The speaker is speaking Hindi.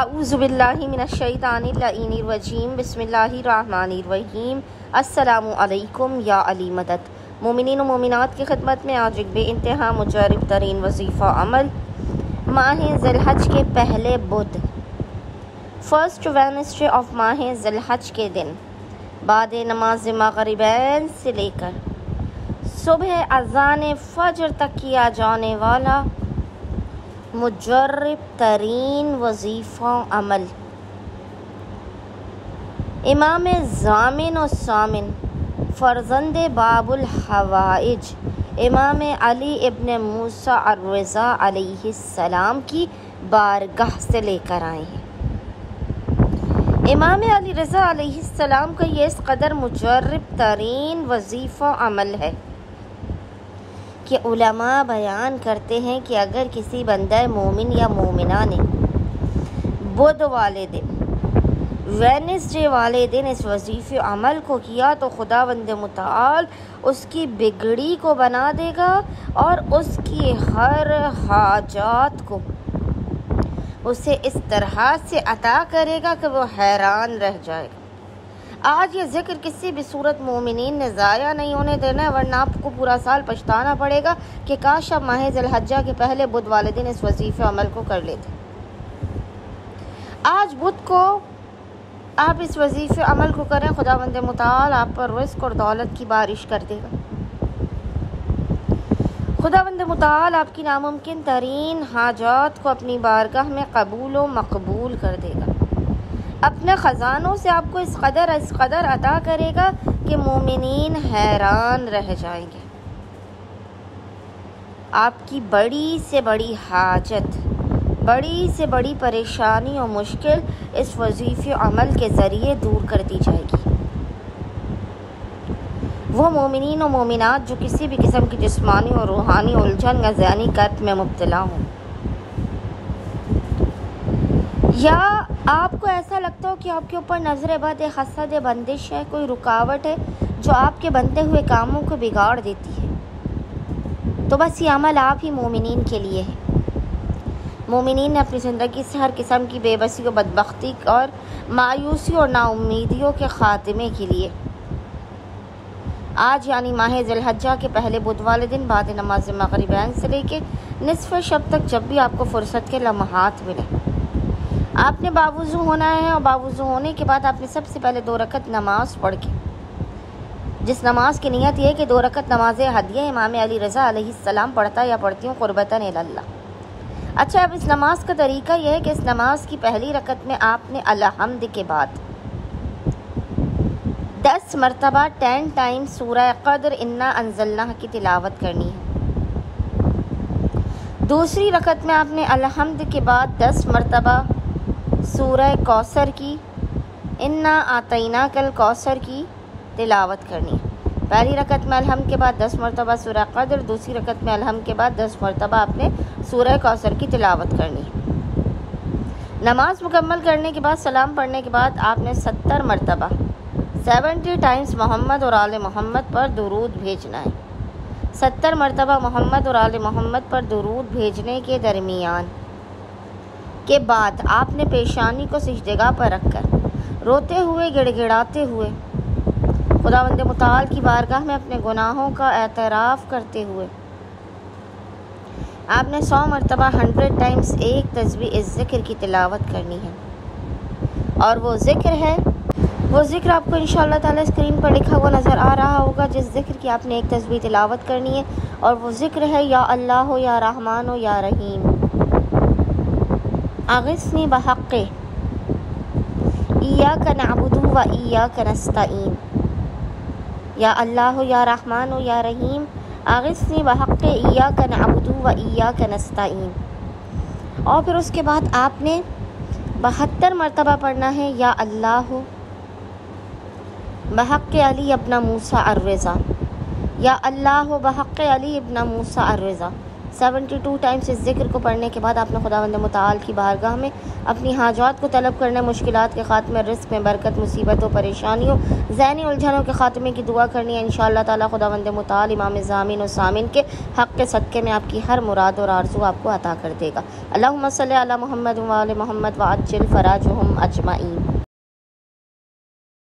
अऊज़ुबिल्लाहि मिनश्शैतानिर्रजीम बिस्मिल्लाहिर्रहमानिर्रहीम। अस्सलामु अलैकुम या अली मदद। मोमिनीन व मोमिनात की खिदमत में आज एक बेइंतहा मुजरब तरीन वजीफ़ा अमल माह ज़िलहज के पहले बुध फर्स्ट वेडनेसडे ऑफ माह ज़िलहज के दिन बाद नमाज मग़रिबैन से लेकर सुबह अज़ान फ़ज्र तक किया जाने वाला मुजर्रब तरीन वजीफ़ा अमल। इमाम ज़ामिन और सामिन फ़र्ज़ंद बाबुल हवाइज इमाम अली इब्न मूसा अर्रज़ा अलैहिस्सलाम की बारगाह से लेकर आए हैं। इमाम अली रज़ा अलैहिस्सलाम का ये इस कदर मुजर्रब तरीन वजीफ़ा अमल है कि उलमा बयान करते हैं कि अगर किसी बंदा मोमिन या मोमिना ने बुध वाले दिन वेडनेसडे वाले दिन इस वजीफ़े अमल को किया तो खुदावंद मुताल उसकी बिगड़ी को बना देगा और उसकी हर हाजात को उसे इस तरह से अता करेगा कि वो हैरान रह जाएगा। आज ये जिक्र किसी भी सूरत मोमिनीन ने ज़ाया नहीं होने देना है, वरना आपको पूरा साल पछताना पड़ेगा कि काश अब माह ज़िलहज्जा के पहले बुध वाले दिन इस वजीफ़े अमल को कर लेते। आज बुध को आप इस वजीफ़े अमल को करें, खुदावंद मुताल आप पर रिज़्क़ और दौलत की बारिश कर देगा। खुदावंद मुताल आपकी नामुमकिन तरीन हाजात को अपनी बारगाह में कबूल व मकबूल कर देगा। अपने ख़जानों से आपको इस कदर अता करेगा कि मोमिनीन हैरान रह जाएंगे। आपकी बड़ी से बड़ी हाजत, बड़ी से बड़ी परेशानी और मुश्किल इस वजीफ़े अमल के ज़रिए दूर कर दी जाएगी। वो मोमिनीन और मोमिनात जो किसी भी किस्म की जिस्मानी और रूहानी उलझन या ज़हनी कर्ब में मुब्तला हों, या आपको ऐसा लगता हो कि आपके ऊपर नज़र बद है, हसद है, बंदिश है, कोई रुकावट है जो आपके बनते हुए कामों को बिगाड़ देती है, तो बस ये अमल आप ही मोमिनीन के लिए है। मोमिनीन ने अपनी ज़िंदगी से हर किस्म की बेबसी और बदबख्ती और मायूसी और नाउम्मीदियों के ख़ात्मे के लिए आज यानी माह ज़िलहज्जा के पहले बुध वाले दिन बाद नमाज मग़रिबैन से लेके निसफ़ शब तक जब भी आपको फ़ुर्सत के लम्हात मिले, आपने बावुज़ू होना है और बावुज़ू होने के बाद आपने सबसे पहले 2 रकत नमाज पढ़ के, जिस नमाज की नीयत ये है कि 2 रकत नमाज हदिया इमाम अली रज़ा अलैहिस्सलाम पढ़ता या पढ़ती हूँ क़ुर्बतन इलल्लाह। अच्छा, अब इस नमाज का तरीका यह है कि इस नमाज की पहली रकत में आपने अलहम्द के बाद 10 मरतबा 10 टाइम्स सूरह क़द्र इन्ना अंज़लनाह की तिलावत करनी है। दूसरी रकत में आपने अलहम्द के बाद 10 मरतबा सूरह कौसर की इन्ना आतैना कल कौसर की तिलावत करनी है। पहली रकत में अलहम्द के बाद 10 मरतबा सूरह क़द्र, दूसरी रकत में अलहम्द के बाद 10 मरतबा आपने सूरह कौसर की तिलावत करनी है। नमाज मुकम्मल करने के बाद सलाम पढ़ने के बाद आपने 70 मरतबा 70 टाइम्स मोहम्मद और आले मोहम्मद पर दुरूद भेजना है। 70 मरतबा मोहम्मद और आले मोहम्मद पर दुरूद भेजने के दरमियान के बाद आपने पेशानी को सिजदेगाह पर रखकर रोते हुए गिड़गिड़ाते हुए खुदावंद मुताल की बारगाह में अपने गुनाहों का एतराफ़ करते हुए आपने 100 मरतबा 100 टाइम्स एक तस्बीह इस ज़िक्र की तिलावत करनी है। और वो ज़िक्र आपको इंशाअल्लाह ताला स्क्रीन पर लिखा हुआ नज़र आ रहा होगा, जिस ज़िक्र की आपने एक तस्बीह तिलावत करनी है। और वो ज़िक्र है या अल्लाह या रहमान या रहीम अग़िस्नी बहक़्क़ि इय्याका नअबुदु व इय्याका नस्तईन। या अल्लाह या रहमान या रहीम अग़िस्नी बहक़्क़ि इय्याका नअबुदु व इय्याका नस्तईन। और फिर उसके बाद आपने 72 मरतबा पढ़ना है या अल्लाह बहक़्क़ि अली इब्न मूसा अर्रज़ा, या अल्लाह बहक़्क़ि अली इब्न मूसा अर्रज़ा 72 टाइम्स इस ज़िक्र को पढ़ने के बाद आपने खुदावंद मुताल की बारगाह में अपनी हाजात को तलब करने, मुश्किलात के ख़ात्मे, रिस्क में बरकत, मुसीबतों, परेशानियों, ज़हनी उलझनों के ख़ात्मे की दुआ करनी है। इंशाअल्लाह ताला खुदावंद मुताल इमाम ज़ामिन और सामिन के हक़ के सदक़े में आपकी हर मुराद और आरज़ू आपको अता कर देगा। अल्लाहुम्मा सल्ली अला मुहम्मद व आले मुहम्मद व अज्जिल फ़राजहुम अजमाइन।